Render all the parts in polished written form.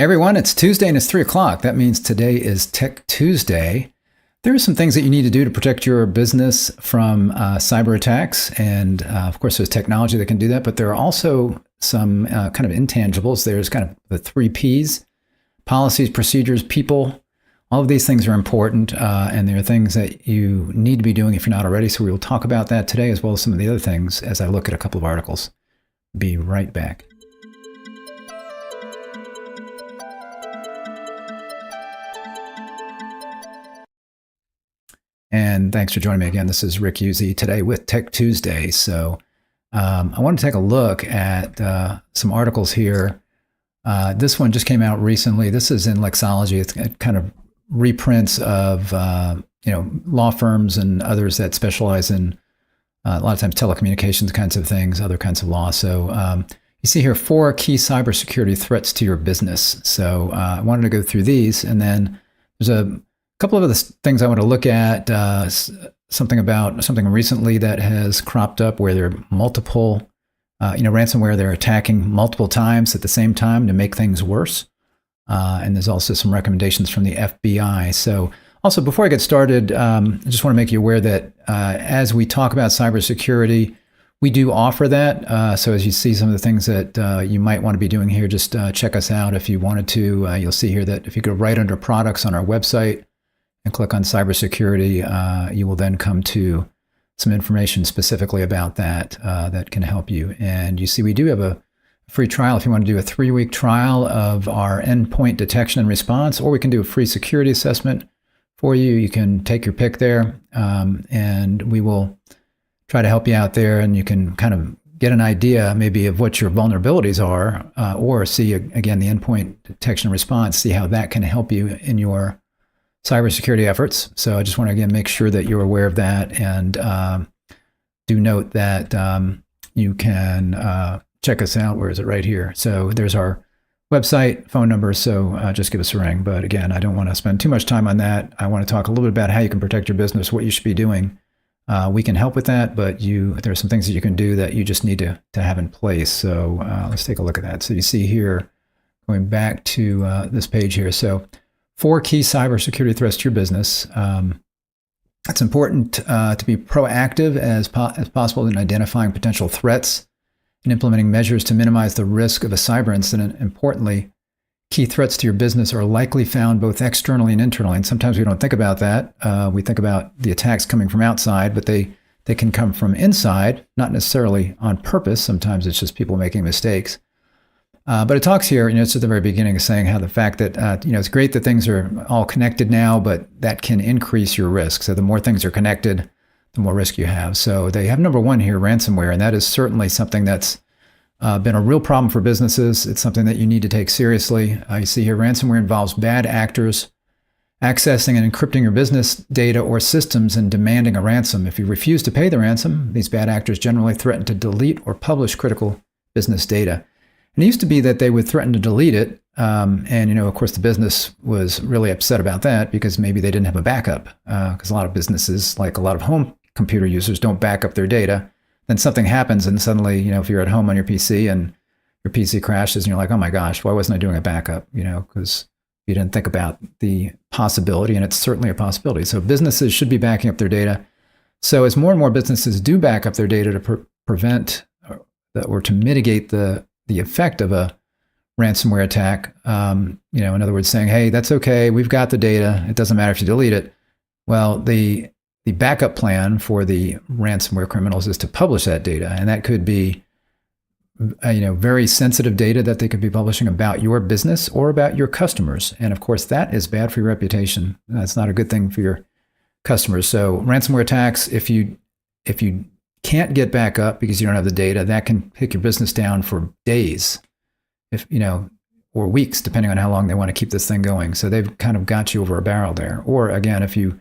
Everyone, it's Tuesday and it's 3 o'clock. That means today is Tech Tuesday. There are some things that you need to do to protect your business from cyber attacks. And of course, there's technology that can do that, but there are also some kind of intangibles. There's kind of the 3 Ps: policies, procedures, people. All of these things are important, and there are things that you need to be doing if you're not already. So we will talk about that today, as well as some of the other things as I look at a couple of articles. Be right back. And thanks for joining me again. This is Rick Uzzi today with Tech Tuesday. So I want to take a look at some articles here. This one just came out recently. This is in Lexology. It's kind of reprints of law firms and others that specialize in a lot of times telecommunications kinds of things, other kinds of law. So you see here 4 key cybersecurity threats to your business. So I wanted to go through these, and then there's a couple of other things I want to look at. Something recently that has cropped up where there are multiple, ransomware. They're attacking multiple times at the same time to make things worse. And there's also some recommendations from the FBI. So also, before I get started, I just want to make you aware that as we talk about cybersecurity, we do offer that. So as you see some of the things that you might want to be doing here, just check us out if you wanted to. You'll see here that if you go right under products on our website and click on cybersecurity, you will then come to some information specifically about that that can help you. And you see we do have a free trial if you want to do a 3-week trial of our endpoint detection and response, or we can do a free security assessment for you. You can take your pick there, and we will try to help you out there, and you can kind of get an idea maybe of what your vulnerabilities are, or see, again, the endpoint detection and response, see how that can help you in your cybersecurity efforts. So I just want to, again, make sure that you're aware of that, and do note that you can check us out. Where is it? Right here. So there's our website, phone number. So just give us a ring. But again, I don't want to spend too much time on that. I want to talk a little bit about how you can protect your business, what you should be doing. We can help with that, but there are some things that you can do that you just need to have in place. So let's take a look at that. So you see here, going back to this page here. So 4 key cybersecurity threats to your business. It's important to be proactive as possible in identifying potential threats and implementing measures to minimize the risk of a cyber incident. Importantly, key threats to your business are likely found both externally and internally. And sometimes we don't think about that. We think about the attacks coming from outside, but they can come from inside, not necessarily on purpose. Sometimes it's just people making mistakes. But it talks here, it's at the very beginning of saying how the fact that, it's great that things are all connected now, but that can increase your risk. So the more things are connected, the more risk you have. So they have number 1 here, ransomware, and that is certainly something that's been a real problem for businesses. It's something that you need to take seriously. You see here, ransomware involves bad actors accessing and encrypting your business data or systems and demanding a ransom. If you refuse to pay the ransom, these bad actors generally threaten to delete or publish critical business data. And it used to be that they would threaten to delete it. And, of course, the business was really upset about that because maybe they didn't have a backup. Because a lot of businesses, like a lot of home computer users, don't back up their data. Then something happens, and suddenly, if you're at home on your PC and your PC crashes, and you're like, oh my gosh, why wasn't I doing a backup? Because you didn't think about the possibility, and it's certainly a possibility. So businesses should be backing up their data. So as more and more businesses do back up their data to prevent or to mitigate the effect of a ransomware attack, in other words, saying, hey, that's okay, we've got the data, it doesn't matter if you delete it. Well, the backup plan for the ransomware criminals is to publish that data, and that could be very sensitive data that they could be publishing about your business or about your customers. And of course, that is bad for your reputation. That's not a good thing for your customers. So ransomware attacks, if you can't get back up because you don't have the data, that can take your business down for days, or weeks, depending on how long they want to keep this thing going. So they've kind of got you over a barrel there. Or again, if you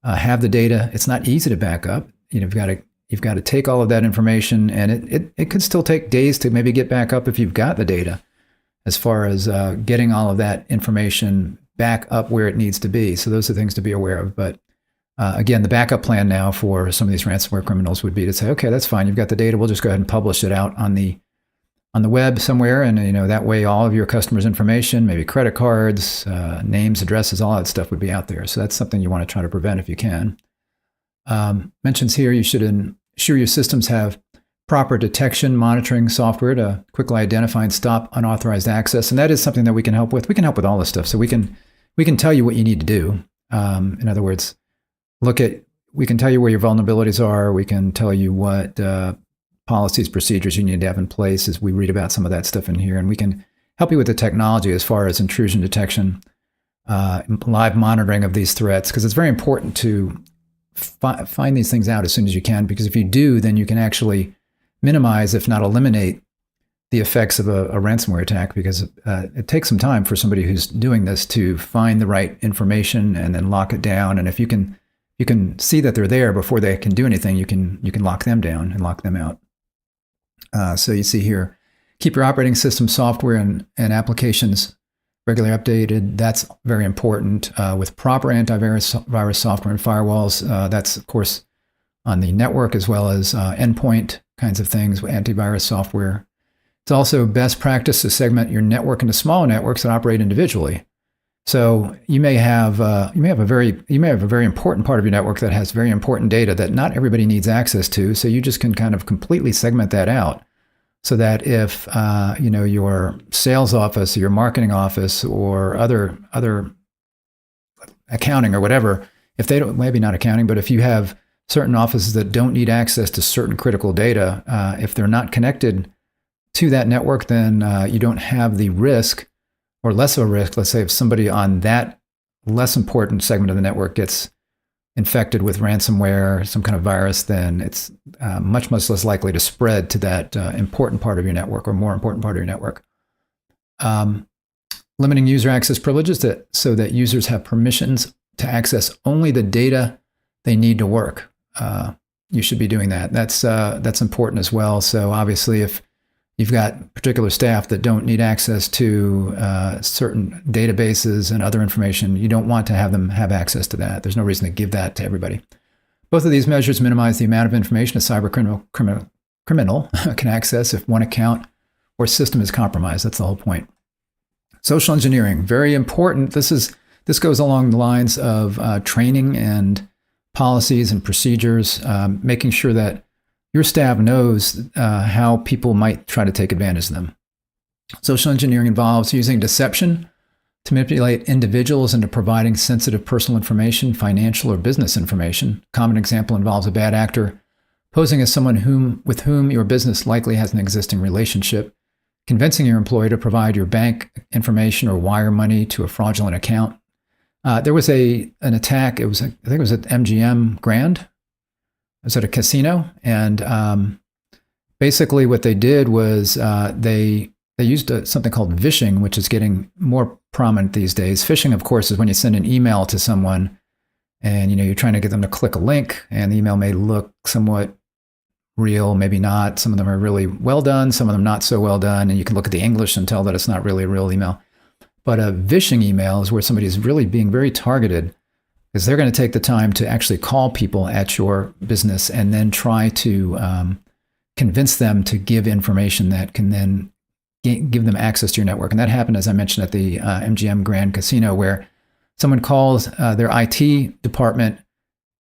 have the data, it's not easy to back up. You've got to take all of that information, and it could still take days to maybe get back up if you've got the data, as far as getting all of that information back up where it needs to be. So those are things to be aware of. But again, the backup plan now for some of these ransomware criminals would be to say, okay, that's fine. You've got the data. We'll just go ahead and publish it out on the on the web somewhere, and that way all of your customers' information, maybe credit cards, names, addresses, all that stuff would be out there. So that's something you want to try to prevent if you can. Mentions here you should ensure your systems have proper detection monitoring software to quickly identify and stop unauthorized access, and that is something that we can help with. We can help with all this stuff, so we can tell you what you need to do. In other words, we can tell you where your vulnerabilities are. We can tell you what policies, procedures you need to have in place, as we read about some of that stuff in here. And we can help you with the technology as far as intrusion detection, live monitoring of these threats, because it's very important to find these things out as soon as you can, because if you do, then you can actually minimize, if not eliminate, the effects of a ransomware attack, because it takes some time for somebody who's doing this to find the right information and then lock it down. And if you can see that they're there before they can do anything, you can lock them down and lock them out. So you see here, keep your operating system software and applications regularly updated. That's very important, with proper antivirus software and firewalls. That's, of course, on the network as well as endpoint kinds of things with antivirus software. It's also best practice to segment your network into smaller networks that operate individually. So you may have a very important part of your network that has very important data that not everybody needs access to. So you just can kind of completely segment that out, so that if your sales office, or your marketing office, or other accounting or whatever, if they don't, maybe not accounting, but if you have certain offices that don't need access to certain critical data, if they're not connected to that network, then you don't have the risk, or less of a risk. Let's say if somebody on that less important segment of the network gets infected with ransomware, some kind of virus, then it's much less likely to spread to that important part of your network, or more important part of your network. Limiting user access privileges so that users have permissions to access only the data they need to work. You should be doing that. That's important as well. So obviously, if you've got particular staff that don't need access to certain databases and other information, you don't want to have them have access to that. There's no reason to give that to everybody. Both of these measures minimize the amount of information a cyber criminal can access if one account or system is compromised. That's the whole point. Social engineering, very important. This goes along the lines of training and policies and procedures, making sure that your staff knows how people might try to take advantage of them. Social engineering involves using deception to manipulate individuals into providing sensitive personal information, financial or business information. A common example involves a bad actor posing as someone with whom your business likely has an existing relationship, convincing your employee to provide your bank information or wire money to a fraudulent account. There was an attack. I think it was at MGM Grand. It was at a casino, and basically what they did was they used something called phishing, which is getting more prominent these days. Phishing, of course, is when you send an email to someone, and you're trying to get them to click a link, and the email may look somewhat real, maybe not. Some of them are really well done, some of them not so well done, and you can look at the English and tell that it's not really a real email. But a phishing email is where somebody is really being very targeted, because they're going to take the time to actually call people at your business and then try to convince them to give information that can then give them access to your network. And that happened, as I mentioned, at the MGM Grand Casino, where someone calls their IT department.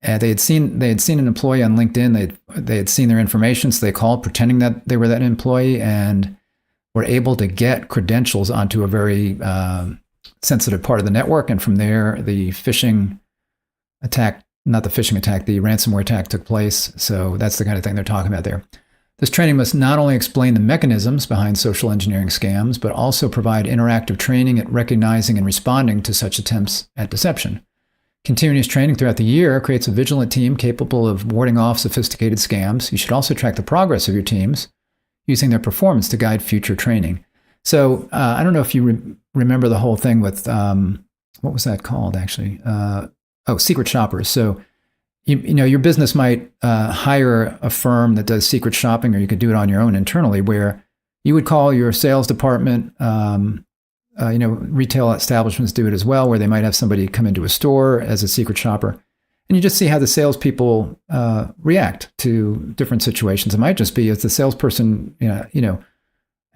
They had seen an employee on LinkedIn. They had seen their information, so they called pretending that they were that employee and were able to get credentials onto a very sensitive part of the network. And from there, the phishing attack, not the phishing attack, the ransomware attack took place. So that's the kind of thing they're talking about there. This training must not only explain the mechanisms behind social engineering scams, but also provide interactive training at recognizing and responding to such attempts at deception. Continuous training throughout the year creates a vigilant team capable of warding off sophisticated scams. You should also track the progress of your teams using their performance to guide future training. So I don't know if you remember the whole thing with, what was that called actually? Secret shoppers. So your business might hire a firm that does secret shopping, or you could do it on your own internally, where you would call your sales department. Retail establishments do it as well, where they might have somebody come into a store as a secret shopper, and you just see how the salespeople react to different situations. It might just be as the salesperson,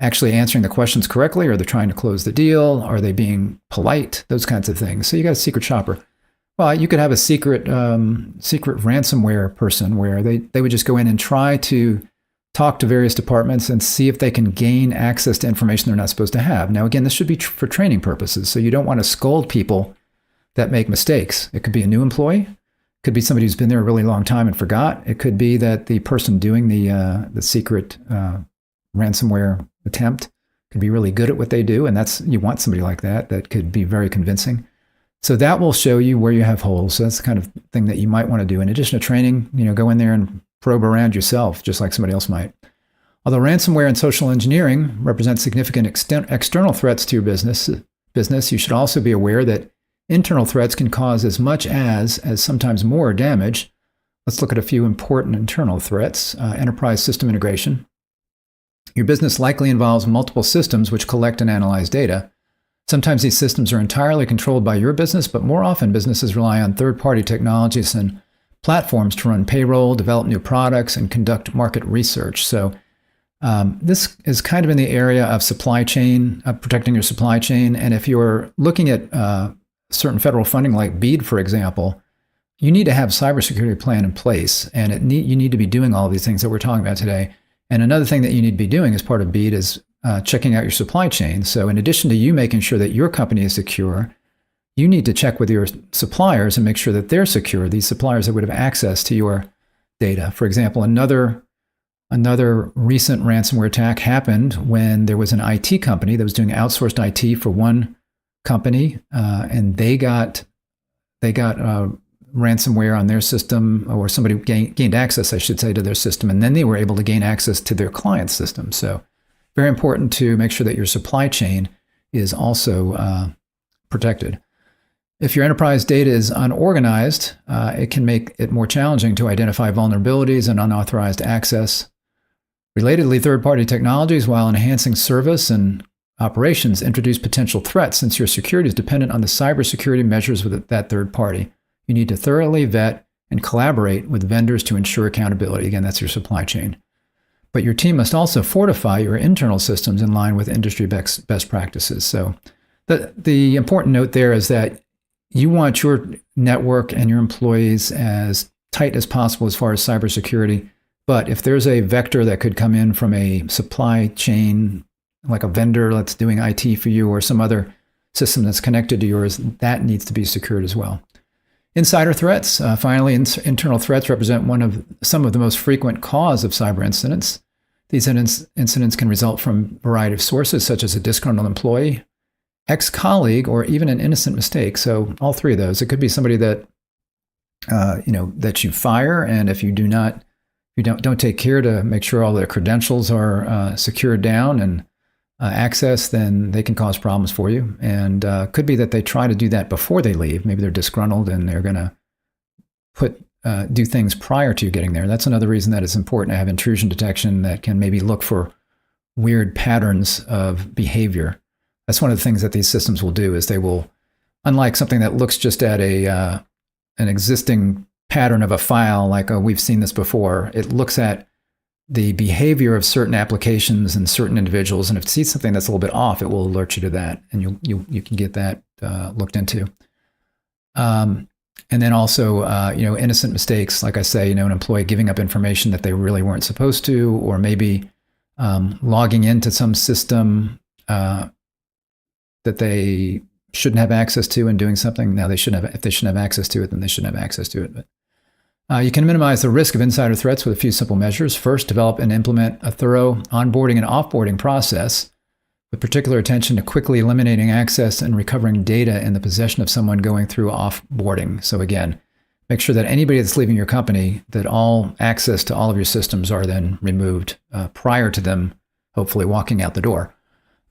actually answering the questions correctly? Are they trying to close the deal? Are they being polite? Those kinds of things. So you got a secret shopper. Well, you could have a secret ransomware person where they would just go in and try to talk to various departments and see if they can gain access to information they're not supposed to have. Now, again, this should be for training purposes. So you don't want to scold people that make mistakes. It could be a new employee. It could be somebody who's been there a really long time and forgot. It could be that the person doing the secret ransomware attempt could be really good at what they do. And you want somebody like that could be very convincing. So that will show you where you have holes. So that's the kind of thing that you might want to do. In addition to training, go in there and probe around yourself, just like somebody else might. Although ransomware and social engineering represent significant external threats to your business, you should also be aware that internal threats can cause as much as sometimes more damage. Let's look at a few important internal threats. Enterprise system integration. Your business likely involves multiple systems which collect and analyze data. Sometimes these systems are entirely controlled by your business, but more often businesses rely on third-party technologies and platforms to run payroll, develop new products, and conduct market research. So this is kind of in the area of supply chain, protecting your supply chain. And if you're looking at certain federal funding like BEAD, for example, you need to have a cybersecurity plan in place. And you need to be doing all of these things that we're talking about today. And another thing that you need to be doing as part of BEAD is checking out your supply chain. So in addition to you making sure that your company is secure, you need to check with your suppliers and make sure that they're secure, these suppliers that would have access to your data. For example, another recent ransomware attack happened when there was an IT company that was doing outsourced IT for one company, and they got ransomware on their system, or somebody gained access, I should say, to their system, and then they were able to gain access to their client's system. So very important to make sure that your supply chain is also protected. If your enterprise data is unorganized, it can make it more challenging to identify vulnerabilities and unauthorized access. Relatedly, third-party technologies, while enhancing service and operations, introduce potential threats since your security is dependent on the cybersecurity measures with that third party. You need to thoroughly vet and collaborate with vendors to ensure accountability. Again, that's your supply chain. But your team must also fortify your internal systems in line with industry best practices. So the important note there is that you want your network and your employees as tight as possible as far as cybersecurity. But if there's a vector that could come in from a supply chain, like a vendor that's doing IT for you or some other system that's connected to yours, that needs to be secured as well. Insider threats. Finally, internal threats represent some of the most frequent cause of cyber incidents. These incidents can result from a variety of sources, such as a disgruntled employee, ex-colleague, or even an innocent mistake. So all three of those. It could be somebody that that you fire, and if you don't take care to make sure all their credentials are secured down and access, then they can cause problems for you. And could be that they try to do that before they leave. Maybe they're disgruntled and they're going to do things prior to you getting there. That's another reason that it's important to have intrusion detection that can maybe look for weird patterns of behavior. That's one of the things that these systems will do, is they will, unlike something that looks just at an existing pattern of a file, like, oh, we've seen this before, it looks at the behavior of certain applications and certain individuals, and if it sees something that's a little bit off, it will alert you to that, and you can get that looked into. And then also, innocent mistakes, like I say, an employee giving up information that they really weren't supposed to, or maybe logging into some system that they shouldn't have access to and doing something. Now, if they shouldn't have access to it, then they shouldn't have access to it. But you can minimize the risk of insider threats with a few simple measures. First, develop and implement a thorough onboarding and offboarding process with particular attention to quickly eliminating access and recovering data in the possession of someone going through offboarding. So again, make sure that anybody that's leaving your company, that all access to all of your systems are then removed prior to them hopefully walking out the door.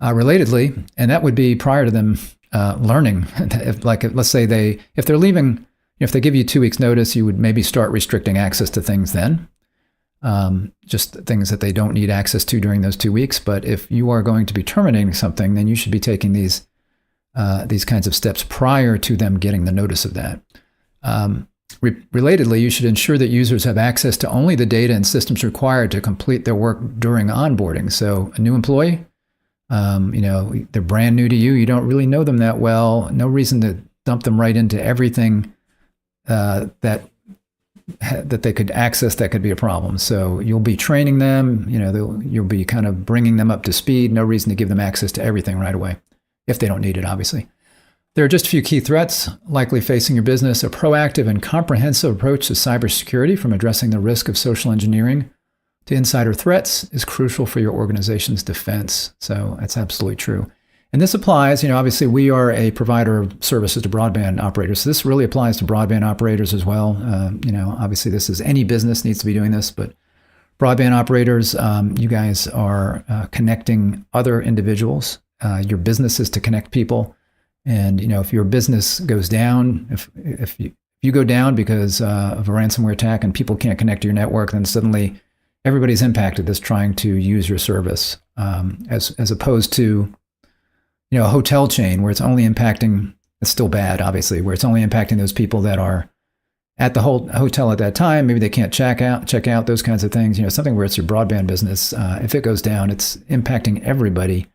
Relatedly, and that would be prior to them learning, let's say if they're leaving, if they give you 2 weeks notice, you would maybe start restricting access to things then, just things that they don't need access to during those 2 weeks. But if you are going to be terminating something, then you should be taking these kinds of steps prior to them getting the notice of that. Relatedly, you should ensure that users have access to only the data and systems required to complete their work during onboarding. So a new employee, They're brand new to you. You don't really know them that well. No reason to dump them right into everything that they could access that could be a problem. So you'll be training them. You'll be kind of bringing them up to speed. No reason to give them access to everything right away, if they don't need it, obviously. There are just a few key threats likely facing your business. A proactive and comprehensive approach to cybersecurity, from addressing the risk of social engineering to insider threats, is crucial for your organization's defense. So that's absolutely true. And this applies, obviously we are a provider of services to broadband operators. So this really applies to broadband operators as well. Obviously this is any business needs to be doing this, but broadband operators, you guys are connecting other individuals. Your business is to connect people. And, if your business goes down, if you go down because of a ransomware attack and people can't connect to your network, then suddenly everybody's impacted that's trying to use your service, as opposed to, a hotel chain where it's only impacting, it's still bad, obviously, where it's only impacting those people that are at the whole hotel at that time. Maybe they can't check out, those kinds of things. Something where it's your broadband business. If it goes down, it's impacting everybody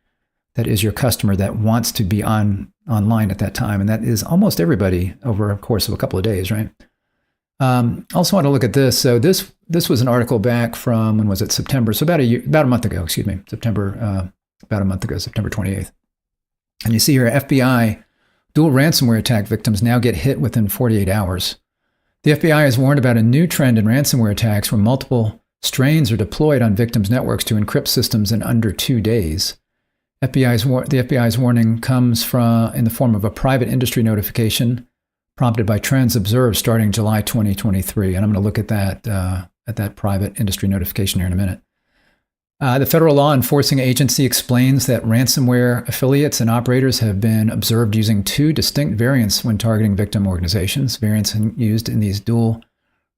that is your customer that wants to be online at that time. And that is almost everybody over a course of a couple of days, right? Also want to look at this. So this was an article back from, when was it? September. So about a month ago, September 28th. And you see here, FBI dual ransomware attack victims now get hit within 48 hours. The FBI has warned about a new trend in ransomware attacks where multiple strains are deployed on victims' networks to encrypt systems in under 2 days. The FBI's warning comes in the form of a private industry notification prompted by trends observed starting July 2023. And I'm going to look at that private industry notification here in a minute. The federal law enforcing agency explains that ransomware affiliates and operators have been observed using 2 distinct variants when targeting victim organizations. Variants used in these dual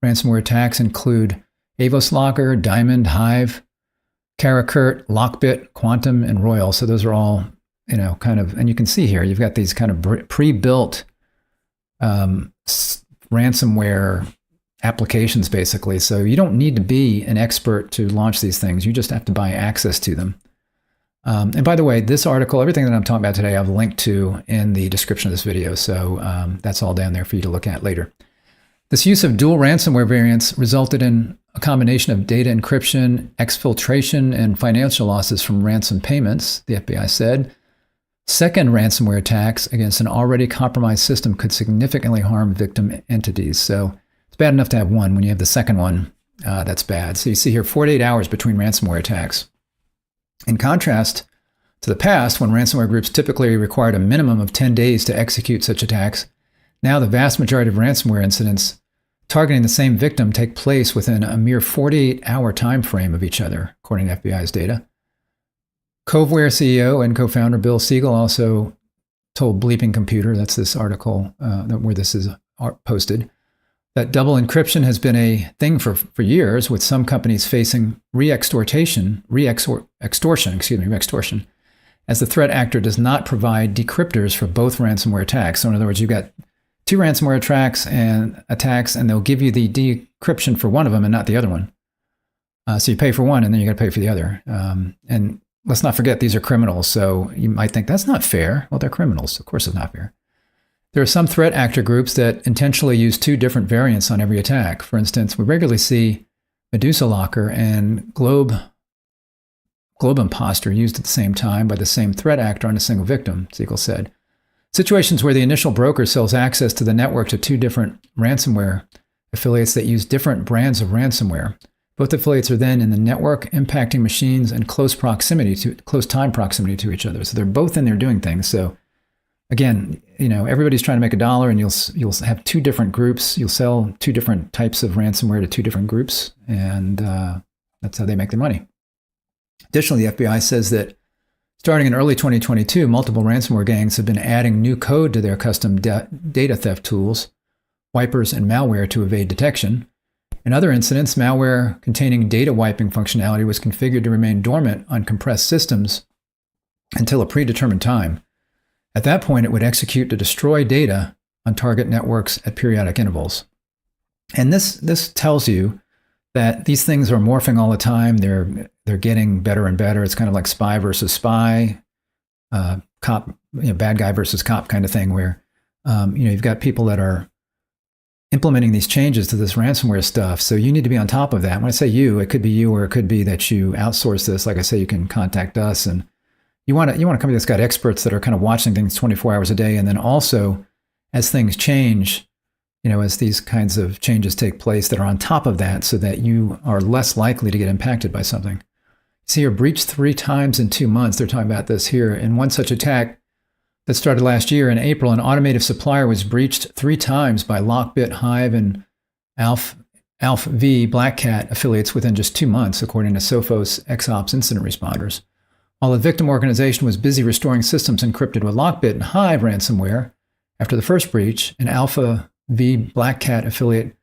ransomware attacks include Avoslocker, Diamond, Hive, Karakurt, Lockbit, Quantum, and Royal. So those are all, and you can see here, you've got these kind of pre-built ransomware applications, basically. So you don't need to be an expert to launch these things. You just have to buy access to them. And by the way, this article, everything that I'm talking about today, I've linked to in the description of this video. So that's all down there for you to look at later. This use of dual ransomware variants resulted in a combination of data encryption, exfiltration, and financial losses from ransom payments, the FBI said. Second ransomware attacks against an already compromised system could significantly harm victim entities. So it's bad enough to have one. When you have the second one, that's bad. So you see here 48 hours between ransomware attacks. In contrast to the past, when ransomware groups typically required a minimum of 10 days to execute such attacks, now the vast majority of ransomware incidents targeting the same victim take place within a mere 48-hour time frame of each other, according to FBI's data. Coveware CEO and co-founder Bill Siegel also told Bleeping Computer, that's this article where this is posted, that double encryption has been a thing for years, with some companies facing re-extortion, as the threat actor does not provide decryptors for both ransomware attacks. So in other words, you've got 2 ransomware attacks, and they'll give you the decryption for one of them and not the other one. So you pay for one, and then you got to pay for the other. And let's not forget, these are criminals. So you might think that's not fair. Well, they're criminals. Of course it's not fair. There are some threat actor groups that intentionally use 2 different variants on every attack. For instance, we regularly see Medusa Locker and Globe Imposter used at the same time by the same threat actor on a single victim, Siegel said. Situations where the initial broker sells access to the network to 2 different ransomware affiliates that use different brands of ransomware. Both affiliates are then in the network, impacting machines in close time proximity to each other. So they're both in there doing things. So again, everybody's trying to make $1, and you'll have 2 different groups. You'll sell 2 different types of ransomware to 2 different groups, and that's how they make their money. Additionally, the FBI says that starting in early 2022, multiple ransomware gangs have been adding new code to their custom data theft tools, wipers, and malware to evade detection. In other incidents, malware containing data wiping functionality was configured to remain dormant on compressed systems until a predetermined time. At that point, it would execute to destroy data on target networks at periodic intervals. And this tells you that these things are morphing all the time. They're getting better and better. It's kind of like spy versus spy. cop, bad guy versus cop kind of thing, where you've got people that are implementing these changes to this ransomware stuff. So you need to be on top of that. When I say you, it could be you, or it could be that you outsource this. Like I say, you can contact us, and you want a company that's got experts that are kind of watching things 24 hours a day. And then also, as things change, as these kinds of changes take place, that are on top of that, so that you are less likely to get impacted by something. See, you're breached 3 times in 2 months. They're talking about this here. In one such attack that started last year in April, an automotive supplier was breached 3 times by Lockbit, Hive, and AlphaV Black Cat affiliates within just 2 months, according to Sophos XOps incident responders. While the victim organization was busy restoring systems encrypted with Lockbit and Hive ransomware after the first breach, an AlphaV Black Cat affiliate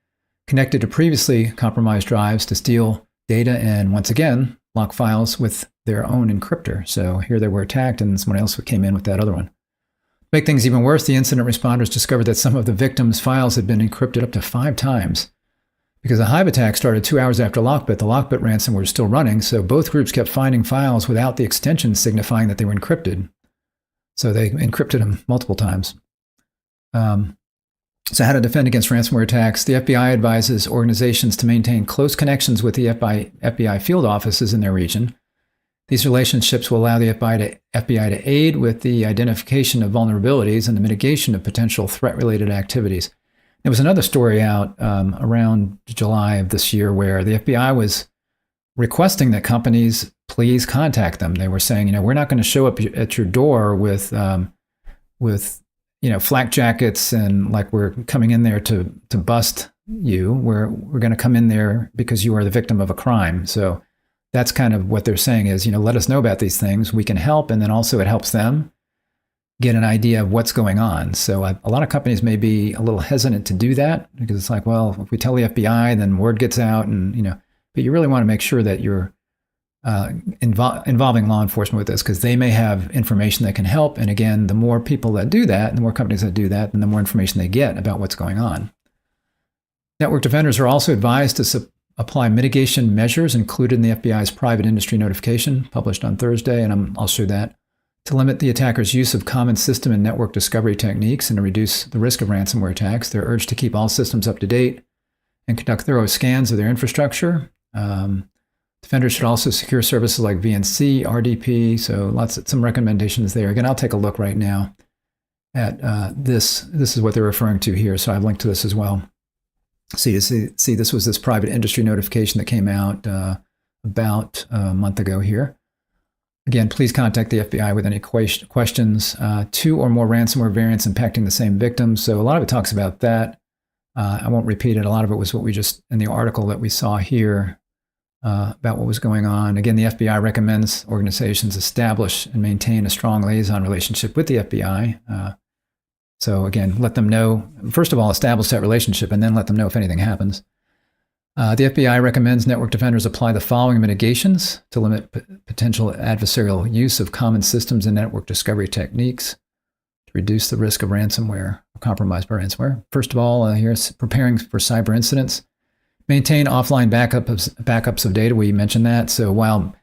connected to previously compromised drives to steal data and, once again, lock files with their own encryptor. So here they were attacked, and someone else came in with that other one. To make things even worse, the incident responders discovered that some of the victims' files had been encrypted up to 5 times. Because the Hive attack started 2 hours after Lockbit, the Lockbit ransomware was still running, so both groups kept finding files without the extension signifying that they were encrypted. So they encrypted them multiple times. So how to defend against ransomware attacks. The FBI advises organizations to maintain close connections with the FBI field offices in their region. These relationships will allow the FBI to aid with the identification of vulnerabilities and the mitigation of potential threat-related activities. There was another story out around July of this year where the FBI was requesting that companies please contact them. They were saying, we're not going to show up at your door with flak jackets and like we're coming in there to bust you. We're going to come in there because you are the victim of a crime. So that's kind of what they're saying is, let us know about these things. We can help. And then also it helps them get an idea of what's going on. So a lot of companies may be a little hesitant to do that because it's like, well, if we tell the FBI, then word gets out and, but you really want to make sure that you're involving law enforcement with this because they may have information that can help. And again, the more people that do that, and the more companies that do that, then the more information they get about what's going on. Network defenders are also advised to apply mitigation measures included in the FBI's private industry notification published on Thursday, and I'll show that, to limit the attacker's use of common system and network discovery techniques and to reduce the risk of ransomware attacks. They're urged to keep all systems up to date and conduct thorough scans of their infrastructure. Defenders should also secure services like VNC, RDP, so some recommendations there. Again, I'll take a look right now at this. This is what they're referring to here, so I've linked to this as well. See, this was this private industry notification that came out about a month ago here. Again, please contact the FBI with any questions. 2 or more ransomware variants impacting the same victim. So a lot of it talks about that. I won't repeat it. A lot of it was what we just, in the article that we saw here about what was going on. Again, the FBI recommends organizations establish and maintain a strong liaison relationship with the FBI. So again, let them know, first of all, establish that relationship and then let them know if anything happens. The FBI recommends network defenders apply the following mitigations to limit potential adversarial use of common systems and network discovery techniques to reduce the risk of ransomware or compromised by ransomware. First of all, here's preparing for cyber incidents. Maintain offline backups of data. We mentioned that. So while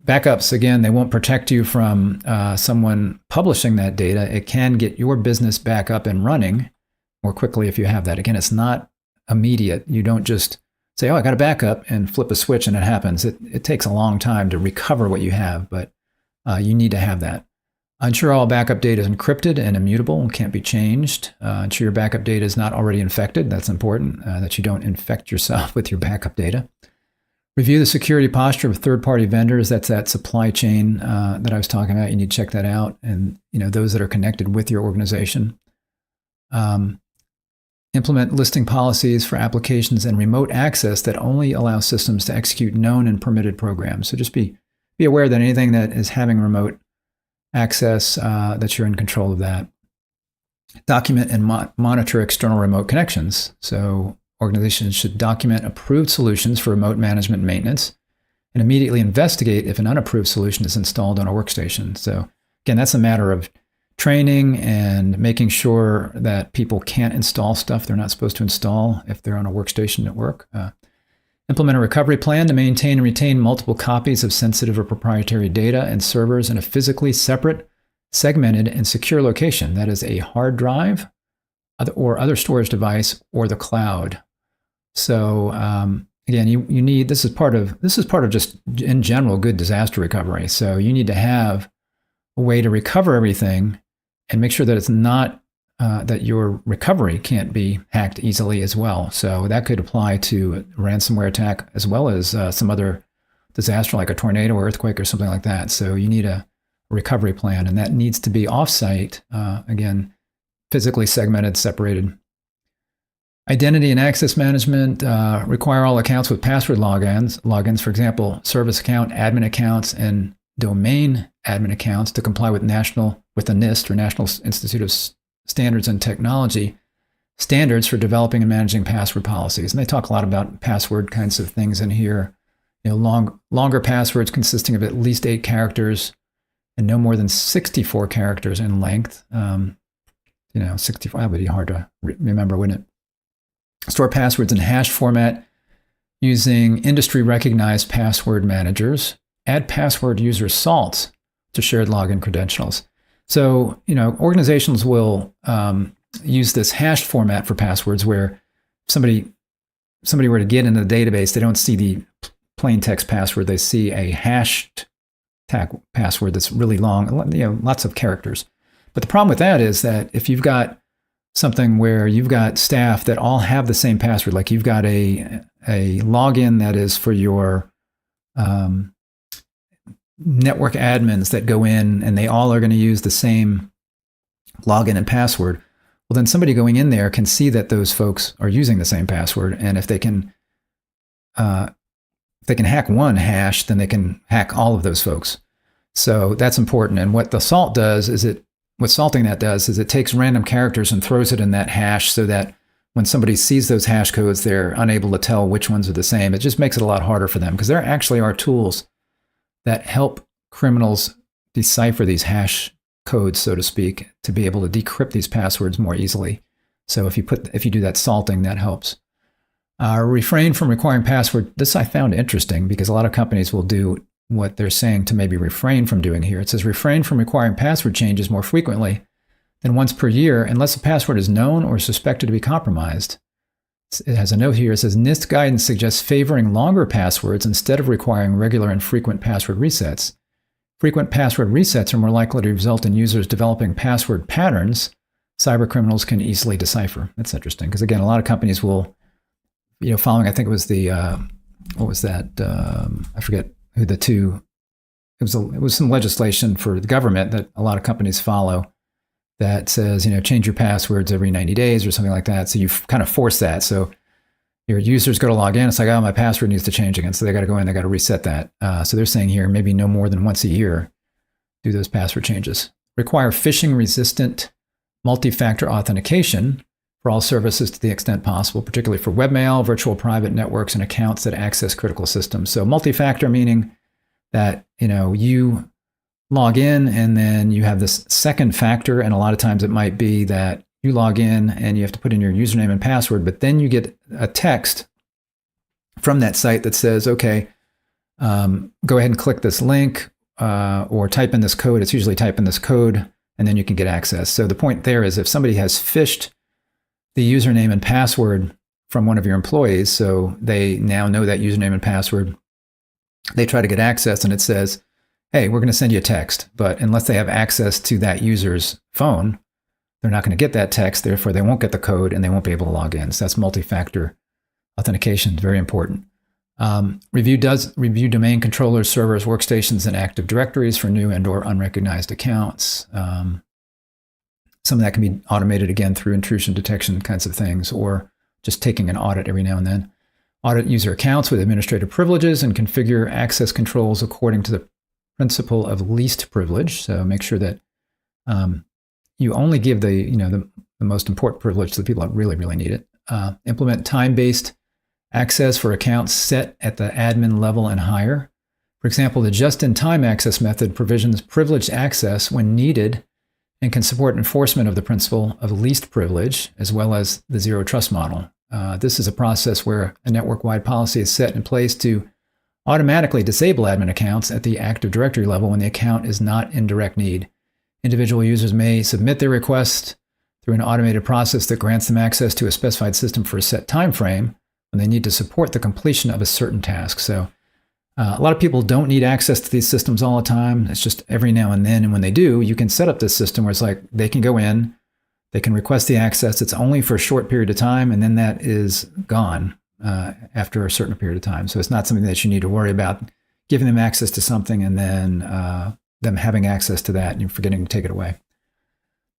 backups, again, they won't protect you from someone publishing that data, it can get your business back up and running more quickly if you have that. Again, it's not immediate. You don't just say, I got a backup and flip a switch and it happens. It takes a long time to recover what you have, but you need to have that. Ensure all backup data is encrypted and immutable and can't be changed. Ensure your backup data is not already infected. That's important, that you don't infect yourself with your backup data. Review the security posture of third-party vendors. That's that supply chain that I was talking about. You need to check that out. And those that are connected with your organization. Implement listing policies for applications and remote access that only allow systems to execute known and permitted programs. So just be aware that anything that is having remote access, that you're in control of that. Document and monitor external remote connections. So organizations should document approved solutions for remote management and maintenance and immediately investigate if an unapproved solution is installed on a workstation. So again, that's a matter of training and making sure that people can't install stuff they're not supposed to install if they're on a workstation at work. Implement a recovery plan to maintain and retain multiple copies of sensitive or proprietary data and servers in a physically separate segmented, and secure location. That is a hard drive or other storage device or the cloud. So again, you need, this is part of just in general good disaster recovery. So you need to have a way to recover everything and make sure that it's not that your recovery can't be hacked easily as well. So that could apply to a ransomware attack as well as some other disaster like a tornado or earthquake or something like that. So you need a recovery plan, and that needs to be offsite, again, physically segmented, separated. Identity and access management require all accounts with password logins, for example, service account, admin accounts, and domain admin accounts to comply with the NIST, or National Institute of Standards and Technology, standards for developing and managing password policies. And they talk a lot about password kinds of things in here. Longer passwords consisting of at least 8 characters and no more than 64 characters in length. 64, that would be hard to remember, wouldn't it? Store passwords in hash format using industry-recognized password managers. Add password user salts to shared login credentials. So, organizations will use this hashed format for passwords where somebody were to get into the database, they don't see the plain text password, they see a hashed password that's really long, lots of characters. But the problem with that is that if you've got something where you've got staff that all have the same password, like you've got a login that is for your network admins that go in and they all are going to use the same login and password, well, then somebody going in there can see that those folks are using the same password. And if they can hack one hash, then they can hack all of those folks. So that's important. And what the salt does is what salting that does is it takes random characters and throws it in that hash so that when somebody sees those hash codes, they're unable to tell which ones are the same. It just makes it a lot harder for them, because there actually are tools that help criminals decipher these hash codes, so to speak, to be able to decrypt these passwords more easily. So if you do that salting, that helps. Refrain from requiring password. This I found interesting because a lot of companies will do what they're saying to maybe refrain from doing here. It says refrain from requiring password changes more frequently than once per year unless a password is known or suspected to be compromised. It has a note here. It says NIST guidance suggests favoring longer passwords instead of requiring regular and frequent password resets. Frequent password resets are more likely to result in users developing password patterns cybercriminals can easily decipher. That's interesting because, again, a lot of companies will, following, I think it was the, what was that? I forget who the two, it was some legislation for the government that a lot of companies follow that says, change your passwords every 90 days or something like that. So you kind of force that. So your users go to log in. It's like, oh, my password needs to change again. So they got to go in, they got to reset that. So they're saying here, maybe no more than once a year, do those password changes. Require phishing resistant multi-factor authentication for all services to the extent possible, particularly for webmail, virtual private networks, and accounts that access critical systems. So multi-factor meaning that, you log in and then you have this second factor. And a lot of times it might be that you log in and you have to put in your username and password, but then you get a text from that site that says, okay, go ahead and click this link or type in this code. It's usually type in this code and then you can get access. So the point there is if somebody has phished the username and password from one of your employees, so they now know that username and password, they try to get access and it says, hey, we're going to send you a text. But unless they have access to that user's phone, they're not going to get that text. Therefore, they won't get the code and they won't be able to log in. So that's multi-factor authentication, very important. Review domain controllers, servers, workstations, and Active Directories for new and or unrecognized accounts. Some of that can be automated again through intrusion detection kinds of things, or just taking an audit every now and then. Audit user accounts with administrative privileges and configure access controls according to the principle of least privilege. So make sure that you only give the most important privilege to the people that really, really need it. Implement time-based access for accounts set at the admin level and higher. For example, the just-in-time access method provisions privileged access when needed and can support enforcement of the principle of least privilege, as well as the zero trust model. This is a process where a network-wide policy is set in place to automatically disable admin accounts at the Active Directory level when the account is not in direct need. Individual users may submit their request through an automated process that grants them access to a specified system for a set time frame when they need to support the completion of a certain task. So a lot of people don't need access to these systems all the time. It's just every now and then. And when they do, you can set up this system where it's like they can go in, they can request the access. It's only for a short period of time, and then that is gone after a certain period of time. So it's not something that you need to worry about giving them access to something and then them having access to that and you're forgetting to take it away.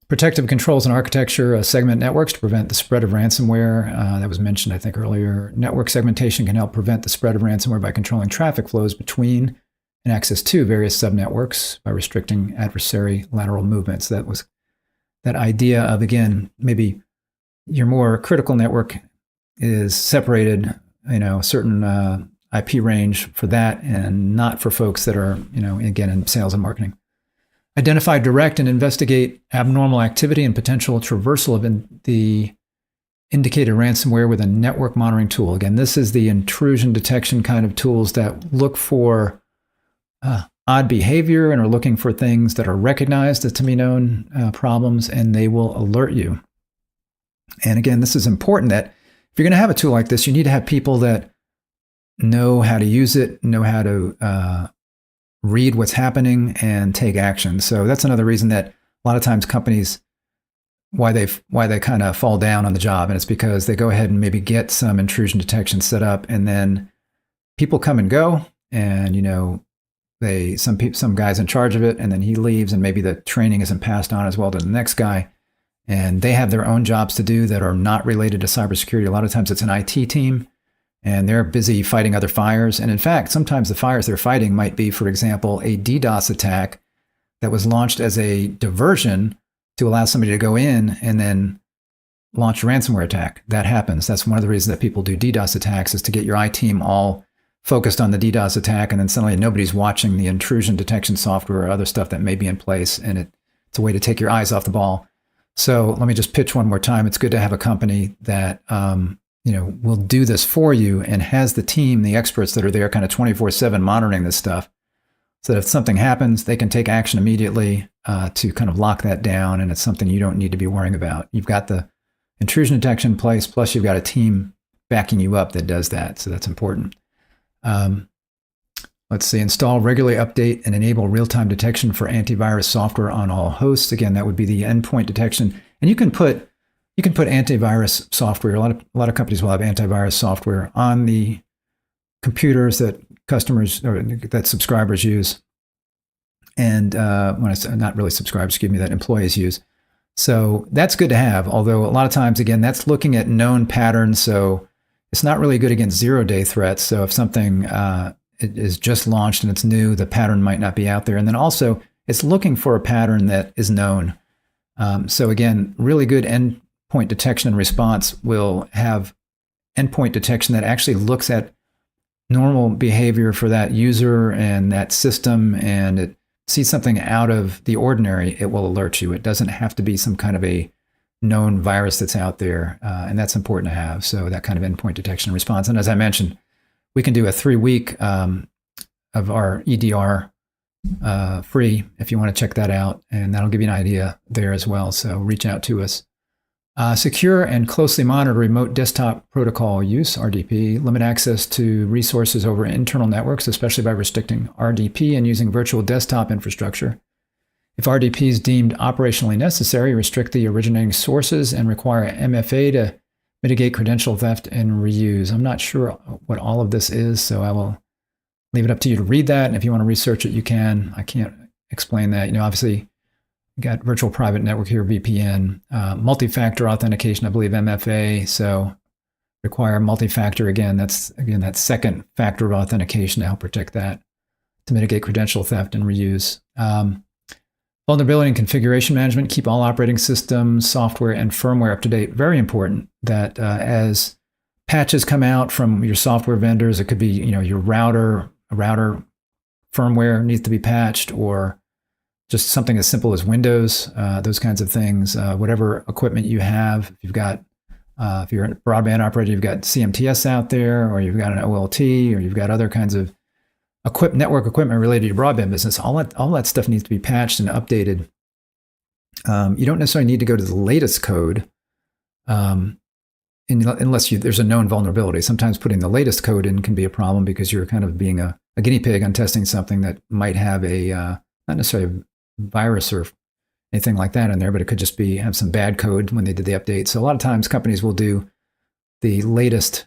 Protective controls and architecture, segment networks to prevent the spread of ransomware. That was mentioned, I think, earlier. Network segmentation can help prevent the spread of ransomware by controlling traffic flows between and access to various subnetworks by restricting adversary lateral movements. That was that idea of, again, maybe your more critical network is separated, a certain IP range for that and not for folks that are, again, in sales and marketing. Identify, direct, and investigate abnormal activity and potential traversal of the indicated ransomware with a network monitoring tool. Again, this is the intrusion detection kind of tools that look for odd behavior and are looking for things that are recognized as to be known problems, and they will alert you. And again, this is important that if you're going to have a tool like this, you need to have people that know how to use it, know how to read what's happening and take action. So that's another reason that a lot of times companies, why they kind of fall down on the job. And it's because they go ahead and maybe get some intrusion detection set up, and then people come and go, and some guy's in charge of it, and then he leaves, and maybe the training isn't passed on as well to the next guy, and they have their own jobs to do that are not related to cybersecurity. A lot of times it's an IT team, and they're busy fighting other fires. And in fact, sometimes the fires they're fighting might be, for example, a DDoS attack that was launched as a diversion to allow somebody to go in and then launch a ransomware attack. That happens. That's one of the reasons that people do DDoS attacks, is to get your IT team all focused on the DDoS attack, and then suddenly nobody's watching the intrusion detection software or other stuff that may be in place, and it's a way to take your eyes off the ball. So let me just pitch one more time. It's good to have a company that will do this for you and has the team, the experts that are there kind of 24/7 monitoring this stuff, so that if something happens, they can take action immediately to kind of lock that down, and it's something you don't need to be worrying about. You've got the intrusion detection in place, plus you've got a team backing you up that does that, so that's important. Let's see, install, regularly update, and enable real-time detection for antivirus software on all hosts. Again, that would be the endpoint detection, and you can put antivirus software. A lot of companies will have antivirus software on the computers that customers or that subscribers use, and when I say not really subscribers, that employees use. So that's good to have. Although a lot of times, again, that's looking at known patterns. So it's not really good against zero-day threats. So if something it is just launched and it's new, the pattern might not be out there. And then also, it's looking for a pattern that is known. So again, really good endpoint detection and response will have endpoint detection that actually looks at normal behavior for that user and that system, and it sees something out of the ordinary, it will alert you. It doesn't have to be some kind of a known virus that's out there, and that's important to have. So that kind of endpoint detection and response. And as I mentioned, we can do a 3-week of our EDR free if you want to check that out, and that'll give you an idea there as well. So reach out to us. Secure and closely monitor remote desktop protocol use, RDP. Limit access to resources over internal networks, especially by restricting RDP and using virtual desktop infrastructure. If RDP is deemed operationally necessary, restrict the originating sources and require MFA to mitigate credential theft and reuse. I'm not sure what all of this is, so I will leave it up to you to read that. And if you want to research it, you can. I can't explain that. Obviously, you got virtual private network here, VPN, multi-factor authentication, I believe MFA. So require multi-factor again. That's that second factor of authentication to help protect that, to mitigate credential theft and reuse. Vulnerability and configuration management, keep all operating systems, software, and firmware up to date. Very important that as patches come out from your software vendors, it could be your router firmware needs to be patched, or just something as simple as Windows, those kinds of things. Whatever equipment you have, if you're a broadband operator, you've got CMTS out there, or you've got an OLT, or you've got other kinds of network equipment related to your broadband business, all that stuff needs to be patched and updated You don't necessarily need to go to the latest code unless there's a known vulnerability. Sometimes putting the latest code in can be a problem because you're kind of being a guinea pig on testing something that might have a not necessarily a virus or anything like that in there, but it could just have some bad code when they did the update. So a lot of times companies will do the latest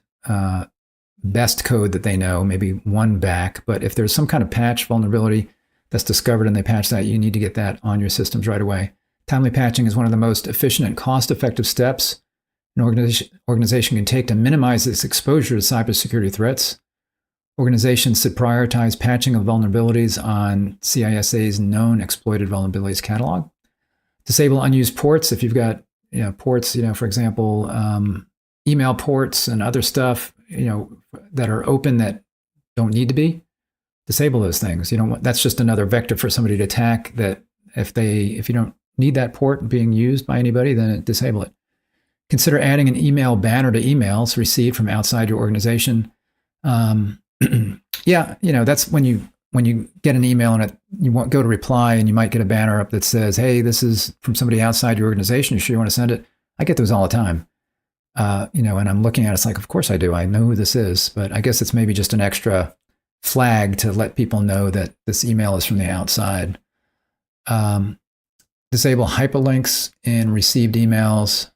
best code that they know, maybe one back. But if there's some kind of patch vulnerability that's discovered and they patch that, you need to get that on your systems right away. Timely patching is one of the most efficient and cost-effective steps an organization can take to minimize its exposure to cybersecurity threats. Organizations should prioritize patching of vulnerabilities on CISA's known exploited vulnerabilities catalog. Disable unused ports. If you've got ports, for example, email ports and other stuff, that are open that don't need to be, disable those things. That's just another vector for somebody to attack. That if you don't need that port being used by anybody, then disable it. Consider adding an email banner to emails received from outside your organization. That's when you get an email and you go to reply and you might get a banner up that says, "Hey, this is from somebody outside your organization. You sure you want to send it?" I get those all the time. And I'm looking at it, it's like, of course I do. I know who this is, but I guess it's maybe just an extra flag to let people know that this email is from the outside. Disable hyperlinks in received emails.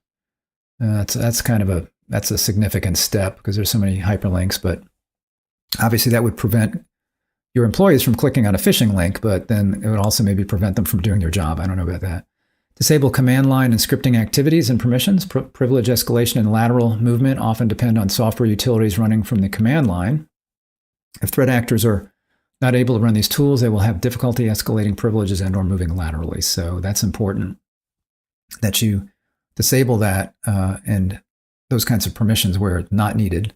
That's a significant step because there's so many hyperlinks, but obviously that would prevent your employees from clicking on a phishing link, but then it would also maybe prevent them from doing their job. I don't know about that. Disable command line and scripting activities and permissions. Privilege escalation and lateral movement often depend on software utilities running from the command line. If threat actors are not able to run these tools, they will have difficulty escalating privileges and or moving laterally. So that's important that you disable that and those kinds of permissions where it's not needed.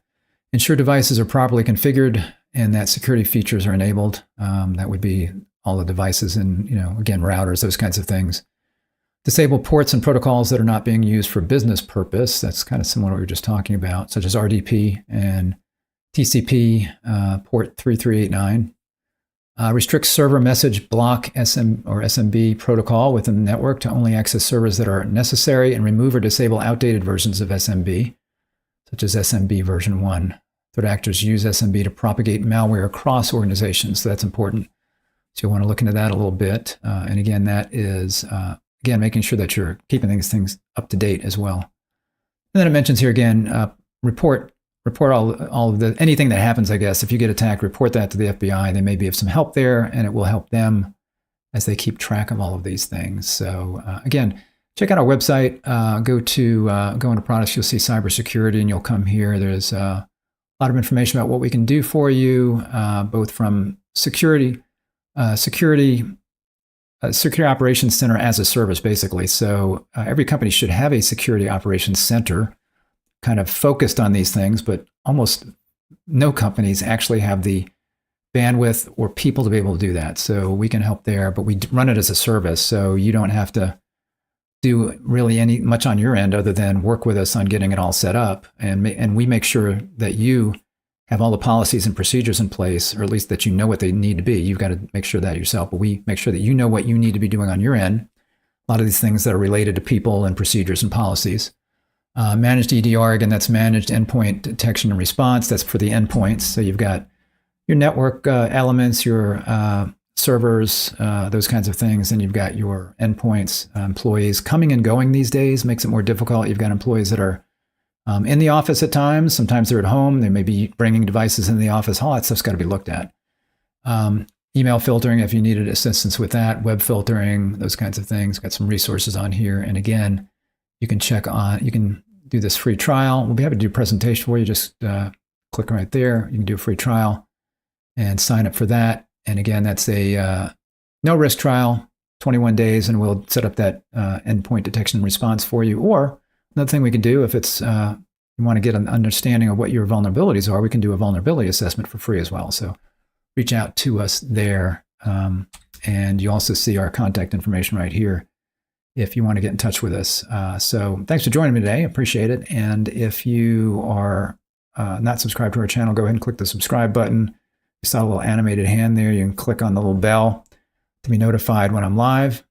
Ensure devices are properly configured and that security features are enabled. That would be all the devices and, again, routers, those kinds of things. Disable ports and protocols that are not being used for business purpose. That's kind of similar to what we were just talking about, such as RDP and TCP, port 3389. Restrict server message block SMB protocol within the network to only access servers that are necessary, and remove or disable outdated versions of SMB, such as SMB version 1. Threat actors use SMB to propagate malware across organizations, so that's important. So you'll want to look into that a little bit. And again, that is, making sure that you're keeping things up to date as well. And then it mentions here again, report all of anything that happens, I guess. If you get attacked, report that to the FBI. They may be of some help there, and it will help them as they keep track of all of these things. So again, check out our website. Go into products, you'll see cybersecurity, and you'll come here. There's a lot of information about what we can do for you, both from security operations center as a service, basically. So every company should have a security operations center kind of focused on these things, but almost no companies actually have the bandwidth or people to be able to do that. So we can help there, but we run it as a service. So you don't have to do really much on your end other than work with us on getting it all set up. And we make sure that you have all the policies and procedures in place, or at least that you know what they need to be. You've got to make sure that yourself, but we make sure that you know what you need to be doing on your end. A lot of these things that are related to people and procedures and policies. Managed EDR, again, that's managed endpoint detection and response. That's for the endpoints. So you've got your network elements, your servers, those kinds of things. And you've got your endpoints, employees coming and going these days makes it more difficult. You've got employees that are in the office at times. Sometimes they're at home. They may be bringing devices in the office. All that stuff's got to be looked at. Email filtering, if you needed assistance with that, web filtering, those kinds of things. Got some resources on here. And again, you can do this free trial. We'll be happy to do a presentation for you. Just click right there. You can do a free trial and sign up for that. And again, that's a no risk trial, 21 days, and we'll set up that endpoint detection and response for you. Or another thing we can do, if it's you want to get an understanding of what your vulnerabilities are, we can do a vulnerability assessment for free as well. So reach out to us there. And you also see our contact information right here if you want to get in touch with us. So thanks for joining me today. Appreciate it. And if you are not subscribed to our channel, go ahead and click the subscribe button. You saw a little animated hand there. You can click on the little bell to be notified when I'm live.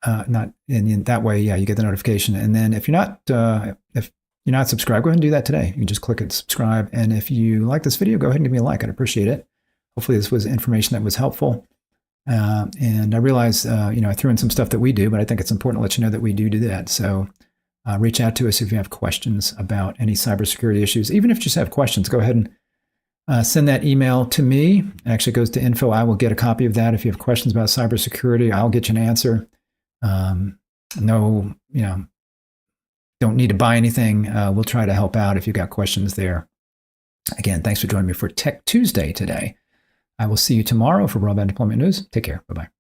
not in that way, yeah, you get the notification. And then if you're not subscribed, go ahead and do that today. You can just click it, subscribe. And if you like this video, go ahead and give me a like. I'd appreciate it. Hopefully this was information that was helpful. And I realize, I threw in some stuff that we do, but I think it's important to let you know that we do that. So reach out to us if you have questions about any cybersecurity issues. Even if you just have questions, go ahead and send that email to me. It actually goes to info. I will get a copy of that. If you have questions about cybersecurity, I'll get you an answer. No, don't need to buy anything. We'll try to help out if you've got questions there. Again, thanks for joining me for Tech Tuesday today. I will see you tomorrow for Broadband Deployment News. Take care. Bye-bye.